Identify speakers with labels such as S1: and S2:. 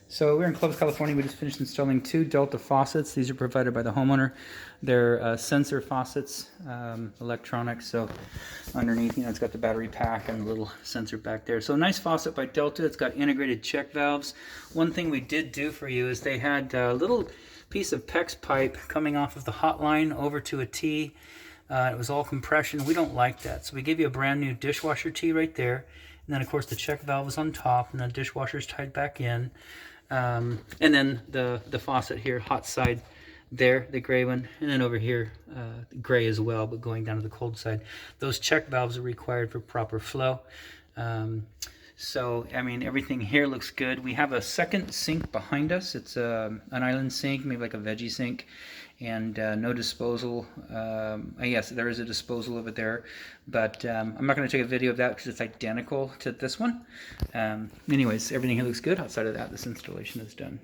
S1: So we're in Clovis, California. We just finished installing 2 Delta faucets. These are provided by the homeowner. They're sensor faucets, electronic. So underneath, it's got the battery pack and the little sensor back there. So a nice faucet by Delta. It's got integrated check valves. One thing we did do for you is they had a little piece of PEX pipe coming off of the hot line over to a T. It was all compression. We don't like that. So we give you a brand new dishwasher T right there. And then, of course, the check valve is on top, and the dishwasher is tied back in. And then the faucet here, hot side there, the gray one, and then over here, gray as well, but going down to the cold side. Those check valves are required for proper flow. So, I mean, everything here looks good. We have a second sink behind us. It's an island sink, maybe like a veggie sink, and no disposal. Yes, there is a disposal over there, but I'm not going to take a video of that because it's identical to this one. Anyways, everything here looks good. Outside of that, this installation is done.